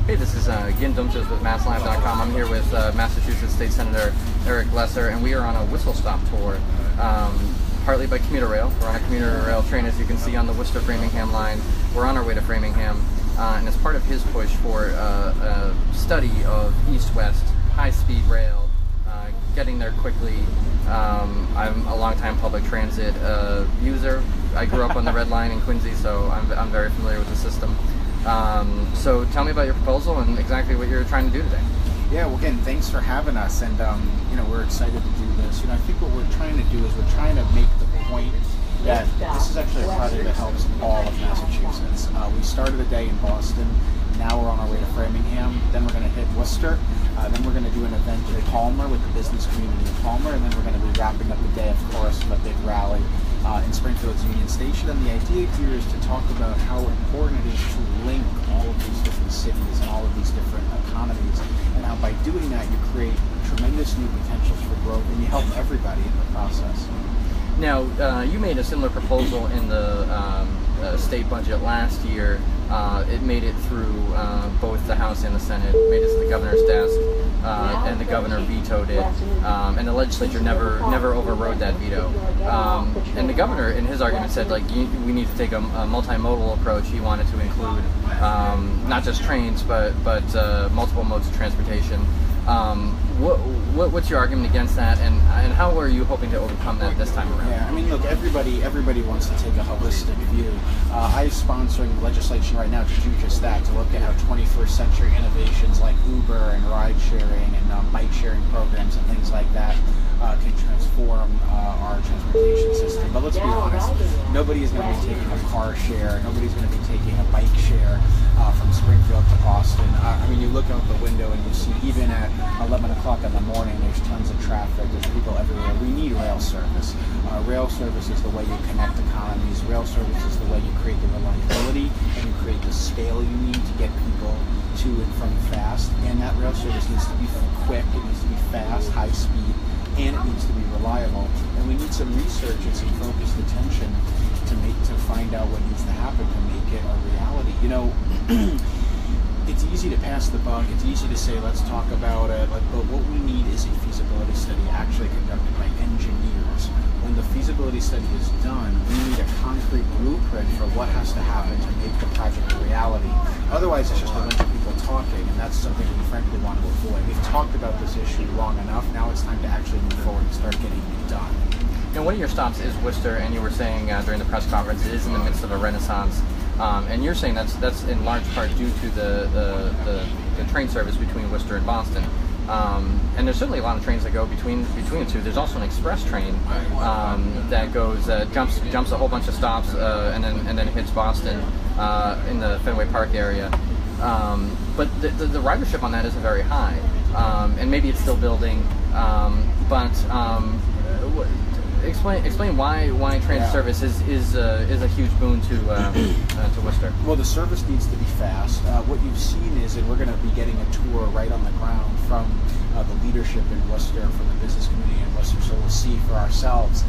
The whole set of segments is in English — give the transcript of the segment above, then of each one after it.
Hey, this is Gin Dumcius with MassLive.com. I'm here with Massachusetts State Senator Eric Lesser, and we are on a whistle stop tour, partly by commuter rail. We're on a commuter rail train, as you can see, on the Worcester-Framingham line. We're on our way to Framingham, and as part of his push for a study of east-west high-speed rail, getting there quickly. I'm a longtime public transit user. I grew up on the Red Line in Quincy, so I'm very familiar with the system. So tell me about your proposal and exactly what you're trying to do today. Yeah, well, again, thanks for having us, and we're excited to do this. I think what we're trying to do is we're trying to make the point that this is actually a project that helps all of Massachusetts. We started the day in Boston. Now we're on our way to Framingham. Then we're going to hit Worcester. Then we're going to do an event in Palmer with the business community in Palmer, and then we're going to be wrapping up the day, of course, with a big rally in Springfield's Union Station. And the idea here is to talk about how important it is to link all of these different cities and all of these different economies, and how by doing that you create tremendous new potentials for growth, and you help everybody in the process. Now, you made a similar proposal in the state budget last year. It made it through both the House and the Senate, made it to the governor's desk, and the governor vetoed it, and the legislature never overrode that veto. And the governor, in his argument, said, like, we need to take a multimodal approach. He wanted to include not just trains, but multiple modes of transportation. What's your argument against that, and how are you hoping to overcome that this time around? Yeah, I mean, look, everybody wants to take a holistic view. I'm sponsoring legislation right now to do just that, to look at how 21st century innovations like Uber and ride sharing and bike sharing programs and things like that can transform our transportation system. But let's be honest, nobody is going to be taking a car share, nobody's going to be taking a bike share from Springfield to Boston. I mean, you look out the window and you see even at 11 o'clock in the morning, there's tons of traffic, there's people everywhere. We need rail service. Rail service is the way you connect economies. Rail service is the way you create the reliability and you create the scale you need to get people to and from fast. And that rail service needs to be quick, it needs to be fast, high speed, and it needs to be reliable. And we need some research and some focused attention to find out what needs to happen to make it a reality. It's easy to pass the buck, it's easy to say let's talk about it, but what we need is a feasibility study actually conducted by engineers. When the feasibility study is done, we need a concrete blueprint for what has to happen to make the project a reality. Otherwise, it's just a bunch of people talking, and that's something we frankly want to avoid. We've talked about this issue long enough, now it's time to actually move forward and start getting it done. And one of your stops is Worcester, and you were saying during the press conference it is in the midst of a renaissance. And you're saying that's in large part due to the train service between Worcester and Boston. And there's certainly a lot of trains that go between the two. There's also an express train that goes jumps a whole bunch of stops and then hits Boston in the Fenway Park area. But the ridership on that isn't very high, and maybe it's still building. Explain why train service is a huge boon to Worcester. Well, the service needs to be fast. What you've seen is, and we're going to be getting a tour right on the ground from the leadership in Worcester, from the business community in Worcester, so we'll see for ourselves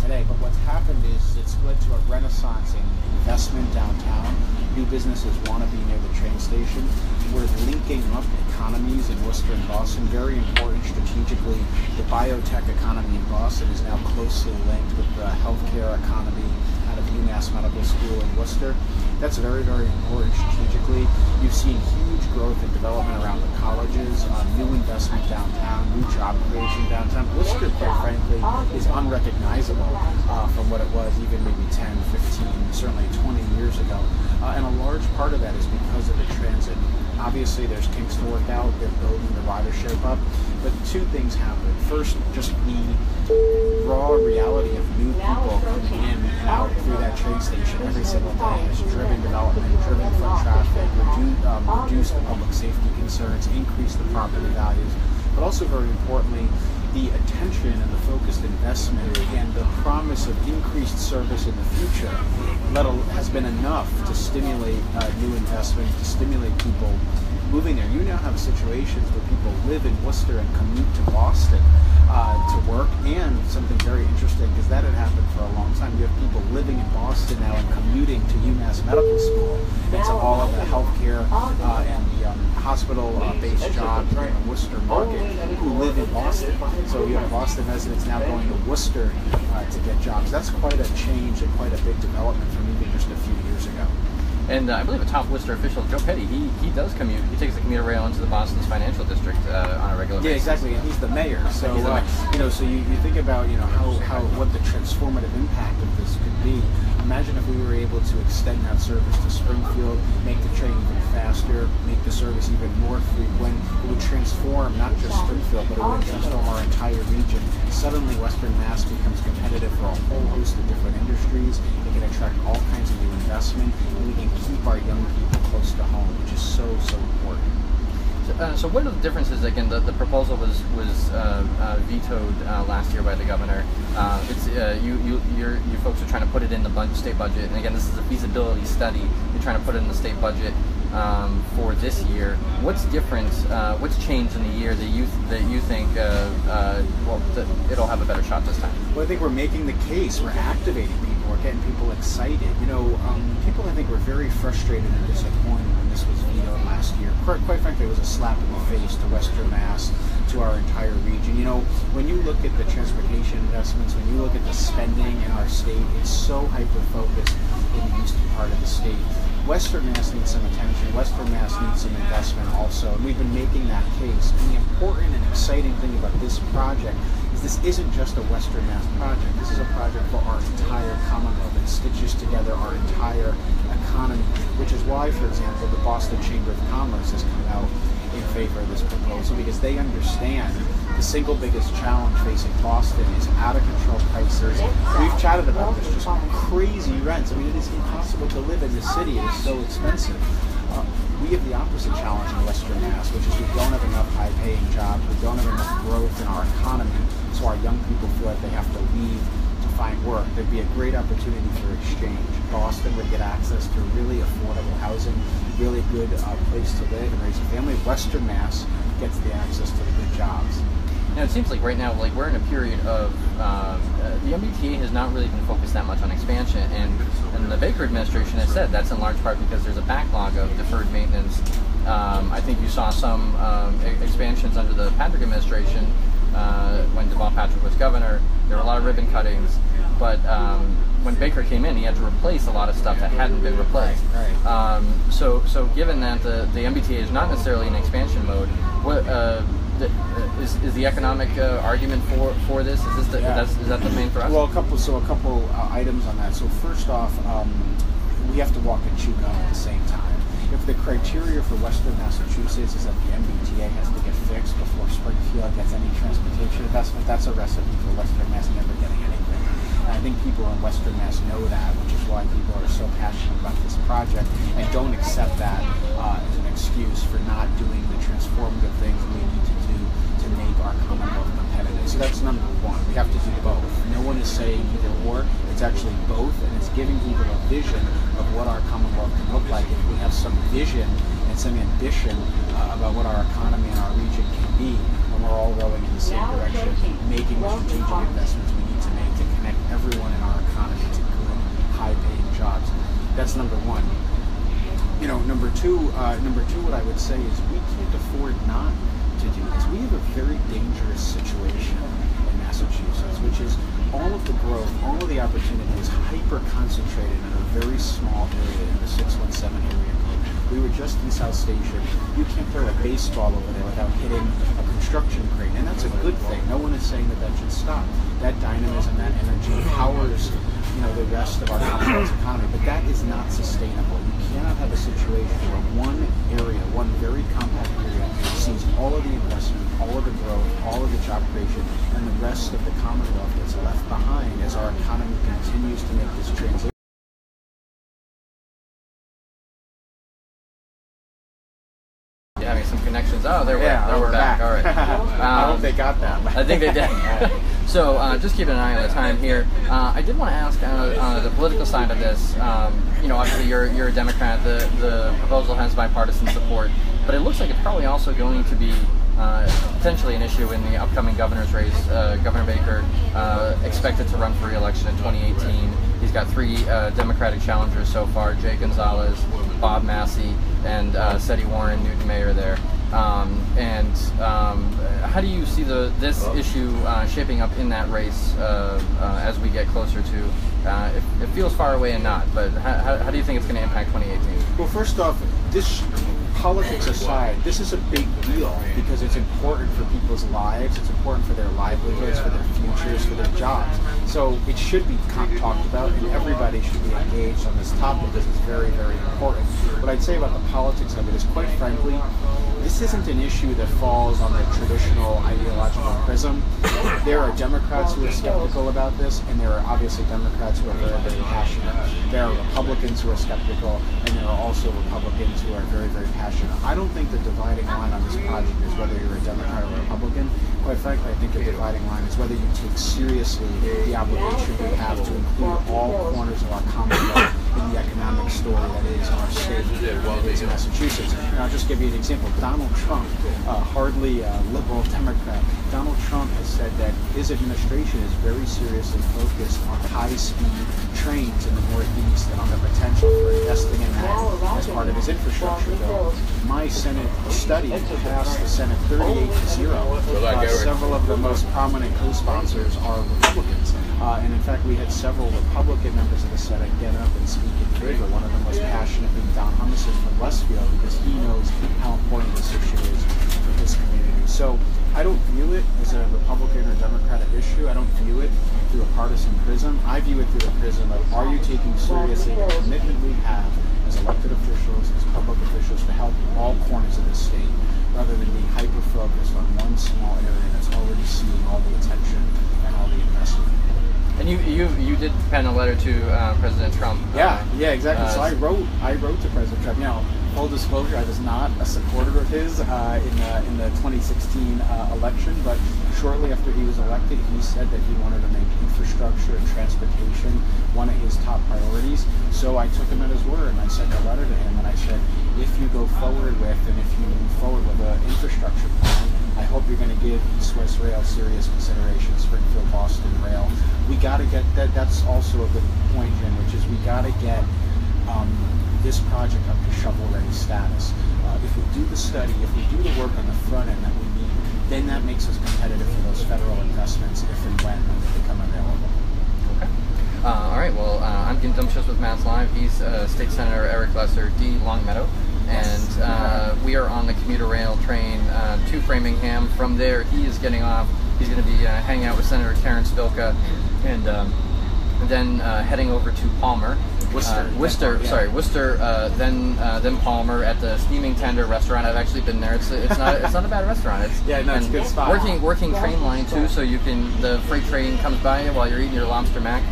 today. But what's happened is it's led to a renaissance in investment downtown. New businesses want to be near the train station. We're linking up economies in Worcester and Boston, very important strategically. The biotech economy in Boston is now closely linked with the healthcare economy out of UMass Medical School in Worcester. That's very, very important strategically. You've seen huge growth and development around the colleges, new investment downtown, new job creation downtown. Worcester, quite frankly, is unrecognizable from what it was even maybe 10, 15, certainly 20 years ago. And a large part of that is because of the transit. Obviously, there's kinks to work out. They're building the ridership up. But two things happen. First, just the raw reality of new people coming in and out through that train station every single day has driven development, driven foot traffic, reduced the public safety concerns, increased the property values. But also, very importantly, the attention and the focused investment and the promise of increased service in the future has been enough to stimulate new investment, to stimulate people moving there. You now have situations where people live in Worcester and commute to Boston to work, and something very interesting, because that had happened for a long time. You have people living in Boston now and commuting to UMass Medical School, and to all of the healthcare and the hospital-based jobs in the Worcester market who live in Boston. So you have Boston residents now going to Worcester to get jobs. That's quite a change and quite a big development from even just a few years ago. And I believe a top Worcester official, Joe Petty, he does commute. He takes the commuter rail into the Boston's financial district on a regular basis. Yeah, exactly, and he's the mayor. So so you think about how what the transformative impact of this could be. Imagine if we were able to extend that service to Springfield, make the train even faster, make the service even more frequent. It would transform not just Springfield, but it would transform our entire region. Suddenly, Western Mass becomes competitive for a whole host of different industries. It can attract all kinds of new investment, and we can keep our young people close to home, which is so important. So what are the differences? Again, the proposal was vetoed last year by the governor. You folks are trying to put it in the state budget, and again, this is a feasibility study. You're trying to put it in the state budget for this year. What's different? What's changed in the year that you think that it'll have a better shot this time? Well, I think we're making the case. We're activating people. We're getting people excited. People I think were very frustrated and disappointed when this was vetoed last year. Quite frankly, it was a slap in the face to Western Mass, to our entire region. When you look at the transportation investments, when you look at the spending in our state, it's so hyper-focused in the eastern part of the state. Western Mass needs some attention. Western Mass needs some investment also, and we've been making that case. And the important and exciting thing about this project is this isn't just a Western Mass project. This is a project for our entire Commonwealth. It stitches together our entire economy, which is why, for example, the Boston Chamber of Commerce has come out in favor of this proposal, because they understand the single biggest challenge facing Boston is out-of-control prices. We've chatted about this, just crazy rents. I mean, it is impossible to live in this city. It is so expensive. We have the opposite challenge in Western Mass, which is we don't have enough high-paying jobs. We don't have enough growth in our economy, so our young people feel like they have to leave to find work. There'd be a great opportunity for exchange. Boston would get access to really affordable housing, really good place to live and raise a family. Western Mass gets the access to the good jobs. Now, it seems like right now, we're in a period of the MBTA has not really been focused that much on expansion, and the Baker administration has said that's in large part because there's a backlog of deferred maintenance. I think you saw some expansions under the Patrick administration when Deval Patrick was governor. There were a lot of ribbon cuttings, but when Baker came in, he had to replace a lot of stuff that hadn't been replaced. Right. So given that the MBTA is not necessarily in expansion mode, what is the economic argument for this? Is that the main thrust? Well, a couple items on that. So first off, we have to walk and chew gum at the same time. If the criteria for Western Massachusetts is that the MBTA has to get fixed before Springfield gets any transportation investment, that's a recipe for Western Mass never getting anything. And I think people in Western Mass know that, which is why people are so passionate about this project and don't accept that as an excuse for not doing the transformative things we need to do to make our Commonwealth competitive. So that's number one. We have to do both. No one is saying either or. It's actually both, and it's giving people a vision of what our Commonwealth can look like if we have some vision and some ambition about what our economy and our region can be when we're all rowing in the same direction, making the strategic investments we need to make to connect everyone in our economy to good, high-paying jobs. That's number one. Number two, what I would say is we can't afford not to do this. We have a very dangerous situation in Massachusetts, which is all of the growth, all of the opportunity is hyper-concentrated in a very small area in the 617 area code. We were just in South Station. You can't throw a baseball over there without hitting a construction crane, and that's a good thing. No one is saying that should stop. That dynamism, that energy powers the rest of our Commonwealth's economy, but that is not sustainable. You cannot have a situation where one area, one very compact area, sees all of the investment, all of the growth, all of the job creation, and the rest of the Commonwealth gets left behind as our economy continues to make this transition. Having some connections. Oh, there we're back. All right. I hope they got that. I think they did. So just keeping an eye on the time here. I did want to ask on the political side of this. Obviously you're a Democrat. The proposal has bipartisan support, but it looks like it's probably also going to be potentially an issue in the upcoming governor's race. Governor Baker expected to run for re-election in 2018. He's got three Democratic challengers so far: Jay Gonzalez, Bob Massey, and Seti Warren, Newton Mayer there. How do you see this issue shaping up in that race as we get closer to? It feels far away and not, but how do you think it's going to impact 2018? Well, first off, this politics aside, this is a big deal because it's important for people's lives, it's important for their livelihoods, for their futures, for their jobs. So it should be talked about, and everybody should be engaged on this topic because it's very, very important. What I'd say about the politics of it is, quite frankly, this isn't an issue that falls on the traditional ideological prism. There are Democrats who are skeptical about this, and there are obviously Democrats who are very, very passionate. There are Republicans who are skeptical, and there are also Republicans who are very, very passionate. I don't think the dividing line on this project is whether you're a Democrat or a Republican. Quite frankly, I think the dividing line is whether you take seriously the obligation we have to include all corners of our Commonwealth in the economic story that is our state, that is Massachusetts. And I'll just give you an example. Donald Trump, hardly a liberal Democrat, Donald Trump has said that his administration is very seriously focused on high-speed trains in the Northeast and on the potential for investing in that as part of his infrastructure bill. My Senate study passed the Senate 38-0. Several of the most prominent co-sponsors are Republicans. And in fact, we had several Republican members of the Senate get up and speak in favor. One of the most passionate being Don Humison from Westfield, because he knows how important this issue is for his community. So I don't view it as a Republican or Democratic issue. I don't view it through a partisan prism. I view it through the prism of, are you taking seriously the commitment we have as elected officials, as public officials, to help all corners of the state, rather than being hyper-focused on one small area that's already seeing all the attention and all the investment. And you did pen a letter to President Trump. Yeah, exactly. So I wrote to President Trump. Now, full disclosure, I was not a supporter of his in the 2016 election, but shortly after he was elected, he said that he wanted to make infrastructure and transportation one of his top priorities. So I took him at his word, and I sent a letter to him, and I said, if you go forward with, and if you move forward with an infrastructure plan, I hope you're going to give East West Rail serious consideration, Springfield, Boston Rail. We got to get that. That's also a good point, Jim, which is we got to get this project up to shovel-ready status. If we do the study, if we do the work on the front end that we need, then that makes us competitive for those federal investments if and when they become available. Okay. All right. Well, I'm Gin Dumcius with MassLive. He's State Senator Eric Lesser, D. Longmeadow. And we are on the commuter rail train to Framingham. From there, he is getting off. He's going to be hanging out with Senator Terrence Bilka, and then heading over to Palmer. Worcester, then Palmer at the Steaming Tender restaurant. I've actually been there. It's not a bad restaurant. It's a good spot. Working train line too, so you can the freight train comes by while you're eating your lobster mac.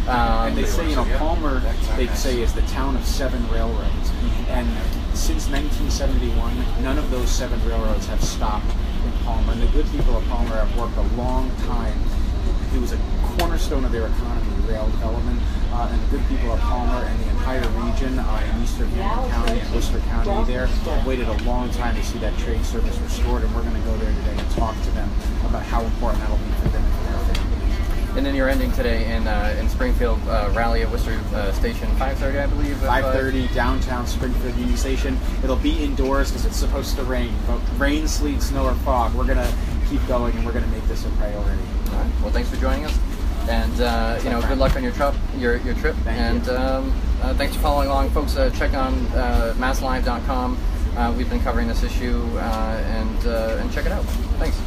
And they say, Palmer, they say, is the town of 7 railroads. And since 1971, none of those 7 railroads have stopped in Palmer. And the good people of Palmer have worked a long time. It was a cornerstone of their economy, rail development. And the good people of Palmer and the entire region in eastern Hampton County and Worcester County there waited a long time to see that train service restored. And we're going to go there today and talk to them about how important that'll be for them and for their families. And then you're ending today in Springfield, rally at Worcester Station, 5:30, I believe. 5:30, downtown Springfield Union Station. It'll be indoors because it's supposed to rain. But rain, sleet, snow, or fog, we're going to keep going and we're going to make this a priority. All right. Well, thanks for joining us. And, good luck on your trip. Thank you. Thanks for following along, folks. Check on MassLive.com. We've been covering this issue, and check it out. Thanks.